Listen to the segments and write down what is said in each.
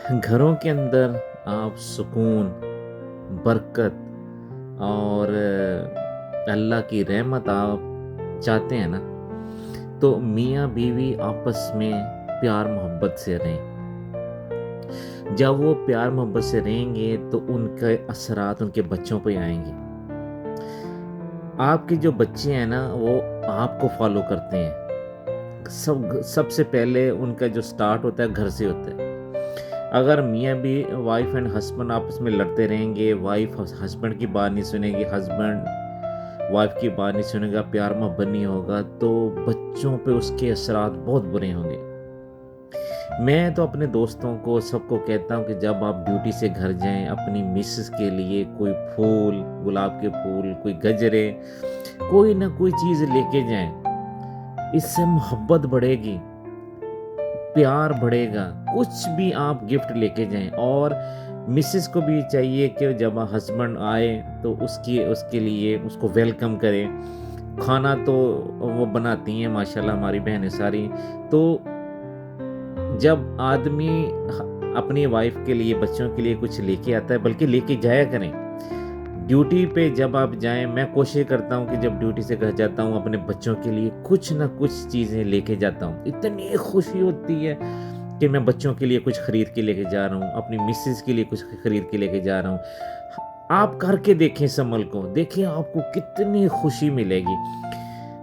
घरों के अंदर आप सुकून, बरकत और अल्लाह की रहमत आप चाहते हैं ना, तो मियाँ बीवी आपस में प्यार मोहब्बत से रहें। जब वो प्यार मोहब्बत से रहेंगे तो उनके असरात उनके बच्चों पे आएंगे। आपके जो बच्चे हैं ना, वो आपको फॉलो करते हैं। सबसे पहले उनका जो स्टार्ट होता है घर से होता है। अगर मियाँ भी वाइफ एंड हस्बैंड आपस में लड़ते रहेंगे, वाइफ हस्बैंड की बात नहीं सुनेगी, हस्बैंड वाइफ की बात नहीं सुनेगा, प्यार मोहब्बत नहीं होगा, तो बच्चों पे उसके असरात बहुत बुरे होंगे। मैं तो अपने दोस्तों को सबको कहता हूँ कि जब आप ड्यूटी से घर जाएं, अपनी मिसेस के लिए कोई फूल, गुलाब के फूल, कोई गजरे, कोई ना कोई चीज़ लेके जाएं। इससे मोहब्बत बढ़ेगी, प्यार बढ़ेगा। कुछ भी आप गिफ्ट लेके जाएं। और मिसेस को भी चाहिए कि जब हस्बैंड आए तो उसके लिए उसको वेलकम करें। खाना तो वो बनाती हैं माशाल्लाह, हमारी बहनें सारी। तो जब आदमी अपनी वाइफ के लिए, बच्चों के लिए कुछ लेके आता है, बल्कि लेके जाया करें। ड्यूटी पे जब आप जाएं, मैं कोशिश करता हूं कि जब ड्यूटी से घर जाता हूं, अपने बच्चों के लिए कुछ ना कुछ चीज़ें लेके जाता हूं। इतनी खुशी होती है कि मैं बच्चों के लिए कुछ खरीद के लेके जा रहा हूं, अपनी मिसेस के लिए कुछ खरीद के लेके जा रहा हूं। आप करके देखें इस अमल को, देखिए आपको कितनी खुशी मिलेगी।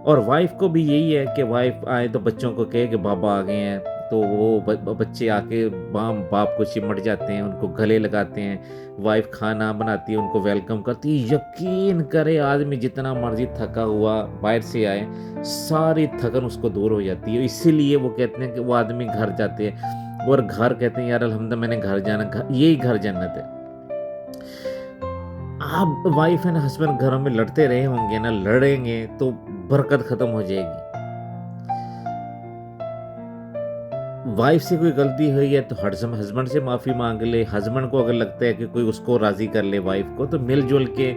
और वाइफ को भी यही है कि वाइफ आए तो बच्चों को कहे कि बाबा आ गए हैं, तो वो बच्चे आके बाप को चिमट जाते हैं, उनको गले लगाते हैं। वाइफ खाना बनाती है, उनको वेलकम करती है। यकीन करे, आदमी जितना मर्जी थका हुआ बाहर से आए, सारी थकन उसको दूर हो जाती है। इसीलिए वो कहते हैं कि वो आदमी घर जाते हैं, और घर कहते हैं यार अल्हम्दुलिल्लाह मैंने घर जाना, यही घर जन्नत है। आप वाइफ एंड हस्बैंड घरों में लड़ते रहे होंगे ना, लड़ेंगे तो बरकत खत्म हो जाएगी। वाइफ से कोई गलती हुई है तो हस्बैंड से माफ़ी मांग ले। हस्बैंड को अगर लगता है कि कोई उसको राज़ी कर ले वाइफ को, तो मिलजुल के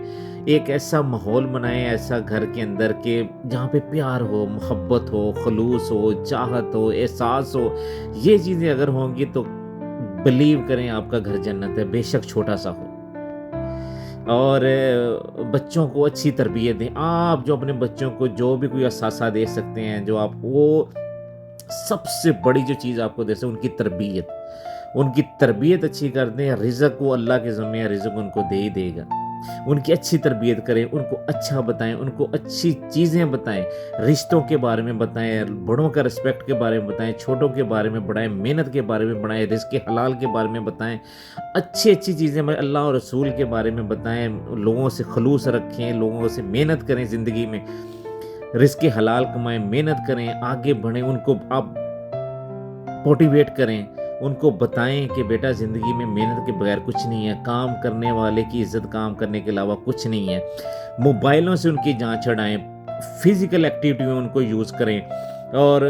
एक ऐसा माहौल बनाए, ऐसा घर के अंदर के जहाँ पे प्यार हो, मोहब्बत हो, खलूस हो, चाहत हो, एहसास हो। ये चीज़ें अगर होंगी तो बिलीव करें आपका घर जन्नत है, बेशक छोटा सा हो। और बच्चों को अच्छी तरबियत दें। आप जो अपने बच्चों को जो भी कोई असासा दे सकते हैं, जो आप वो सबसे बड़ी जो चीज़ आपको दे सकते, उनकी तरबियत। उनकी तरबियत अच्छी कर दें। रिज़्क वो अल्लाह के ज़िम्मे है, रिज़्क उनको दे ही देगा। उनकी अच्छी तरबियत करें, उनको अच्छा बताएं, उनको अच्छी चीज़ें बताएं, रिश्तों के बारे में बताएं, बड़ों का रिस्पेक्ट के बारे में बताएं, छोटों के बारे में बढ़ाएं, मेहनत के बारे में बढ़ाएं, रिज़्क के हलाल के बारे में बताएं, अच्छी अच्छी चीज़ें अल्लाह और रसूल के बारे में बताएं। लोगों से खलूस रखें, लोगों से मेहनत करें, ज़िंदगी में रिज़्क के हलाल कमाएं, मेहनत करें, आगे बढ़ें। उनको आप मोटिवेट करें, उनको बताएं कि बेटा ज़िंदगी में मेहनत के बगैर कुछ नहीं है, काम करने वाले की इज़्ज़त काम करने के अलावा कुछ नहीं है। मोबाइलों से उनकी जान छुड़ाएं, फिज़िकल एक्टिविटी में उनको यूज़ करें। और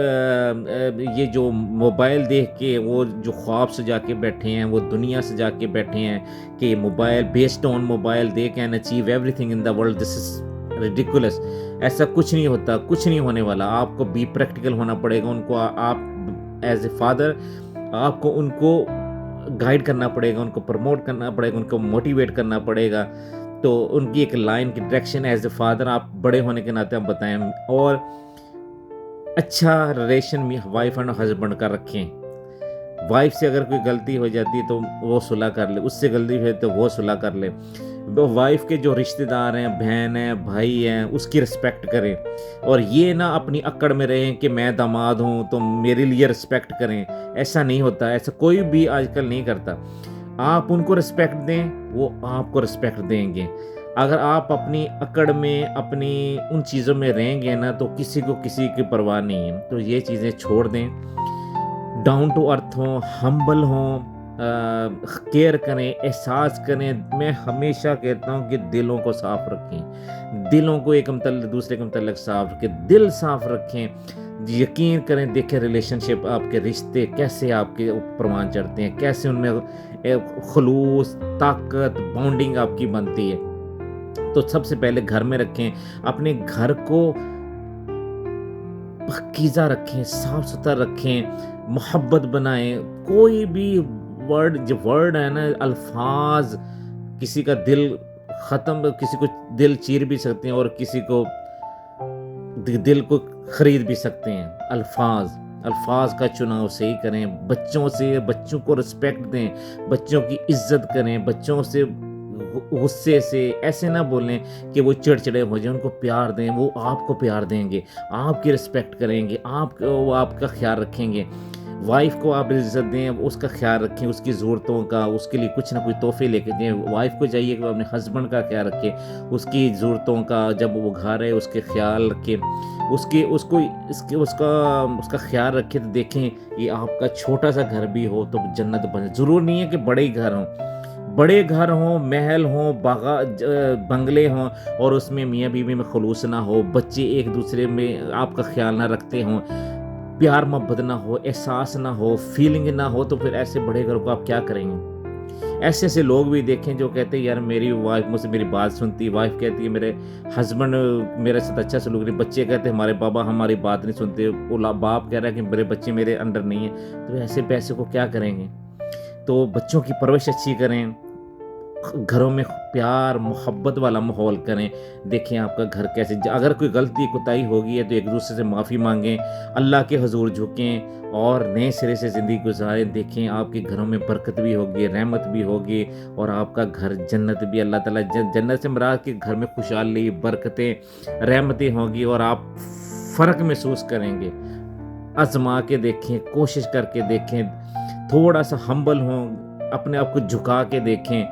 ये जो मोबाइल देख के वो जो ख्वाब सजा के बैठे हैं, वो दुनिया सजा के बैठे हैं कि mobile, based on mobile they can achieve everything in the world, this is ridiculous. ऐसा कुछ नहीं होता, कुछ नहीं होने वाला। आपको बी प्रैक्टिकल होना पड़ेगा। उनको आप एज ए फादर आपको उनको गाइड करना पड़ेगा, उनको प्रमोट करना पड़ेगा, उनको मोटिवेट करना पड़ेगा। तो उनकी एक लाइन की डायरेक्शन एज ए फादर आप बड़े होने के नाते आप बताएं। और अच्छा रिलेशन वाइफ एंड हस्बैंड का रखें। वाइफ से अगर कोई गलती हो जाती है तो वो सुलह कर ले, उससे गलती है तो वो सुलह कर ले। वाइफ के जो रिश्तेदार हैं, बहन हैं, भाई हैं, उसकी रिस्पेक्ट करें। और ये ना अपनी अक्कड़ में रहें कि मैं दामाद हूँ तो मेरे लिए रिस्पेक्ट करें। ऐसा नहीं होता, ऐसा कोई भी आजकल नहीं करता। आप उनको रिस्पेक्ट दें, वो आपको रिस्पेक्ट देंगे। अगर आप अपनी अकड़ में, अपनी उन चीज़ों में रहेंगे ना, तो किसी को किसी की परवाह नहीं है। तो ये चीज़ें छोड़ दें, डाउन टू अर्थ हों, हम्बल हों, केयर करें, एहसास करें। मैं हमेशा कहता हूँ कि दिलों को साफ रखें, दिलों को एक मतलब दूसरे के मतलब साफ रखें, दिल साफ रखें। यकीन करें, देखें रिलेशनशिप, आपके रिश्ते कैसे आपके परवान चढ़ते हैं, कैसे उनमें खलूस, ताकत, बॉन्डिंग आपकी बनती है। तो सबसे पहले घर में रखें, अपने घर को पाकीज़ा रखें, साफ सुथरा रखें, मोहब्बत बनाएं। कोई भी جو ورڈ ہے نا، الفاظ کسی کا دل کسی کو دل چیر بھی سکتے ہیں اور کسی کو دل کو خرید بھی سکتے ہیں۔ الفاظ کا چناؤ صحیح کریں، بچوں کو رسپیکٹ دیں، بچوں کی عزت کریں، بچوں سے غصے سے ایسے نہ بولیں کہ وہ چڑچڑے ہو جائیں، ان کو پیار دیں، وہ آپ کو پیار دیں گے، آپ کی رسپیکٹ کریں گے، وہ آپ کا خیال رکھیں گے۔ وائف کو آپ عزت دیں، اس کا خیال رکھیں، اس کی ضرورتوں کا، اس کے لیے کچھ نہ کچھ تحفے لے کے دیں۔ وائف کو چاہیے کہ وہ اپنے ہسبینڈ کا خیال رکھے، اس کی ضرورتوں کا، جب وہ گھر ہے اس کے خیال رکھے، اس کا خیال رکھے۔ تو دیکھیں یہ آپ کا چھوٹا سا گھر بھی ہو تو جنت بنے۔ ضرور نہیں ہے کہ بڑے گھر ہوں، بڑے گھر ہوں، محل ہوں، بنگلے ہوں، اور اس میں میاں بیوی میں خلوص نہ ہو، بچے ایک دوسرے میں آپ کا خیال نہ رکھتے ہوں، پیار محبت نہ ہو، احساس نہ ہو، فیلنگ نہ ہو، تو پھر ایسے بڑے گھر کو آپ کیا کریں گے؟ ایسے لوگ بھی دیکھیں جو کہتے ہیں یار میری وائف مجھ سے میری بات سنتی، وائف کہتی ہے میرے ہسبینڈ میرے ساتھ اچھا سلوک نہیں، بچے کہتے ہیں ہمارے بابا ہماری بات نہیں سنتے، باپ کہہ رہا ہے کہ میرے بچے میرے انڈر نہیں ہیں۔ تو ایسے پیسے کو کیا کریں گے؟ تو بچوں کی پرورش اچھی کریں، گھروں میں پیار محبت والا ماحول کریں۔ دیکھیں آپ کا گھر کیسے، اگر کوئی غلطی کوتاہی ہوگی ہے تو ایک دوسرے سے معافی مانگیں، اللہ کے حضور جھکیں اور نئے سرے سے زندگی گزاریں۔ دیکھیں آپ کے گھروں میں برکت بھی ہوگی، رحمت بھی ہوگی، اور آپ کا گھر جنت بھی، اللہ تعالیٰ جنت سے مراد کہ گھر میں خوشحالی، برکتیں، رحمتیں ہوں گی، اور آپ فرق محسوس کریں گے۔ آزما کے دیکھیں، کوشش کر کے دیکھیں، تھوڑا سا ہمبل ہوں، اپنے آپ کو جھکا کے دیکھیں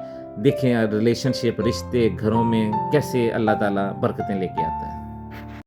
ریلیشن شپ، رشتے، گھروں میں کیسے اللہ تعالیٰ برکتیں لے کے آتا ہے۔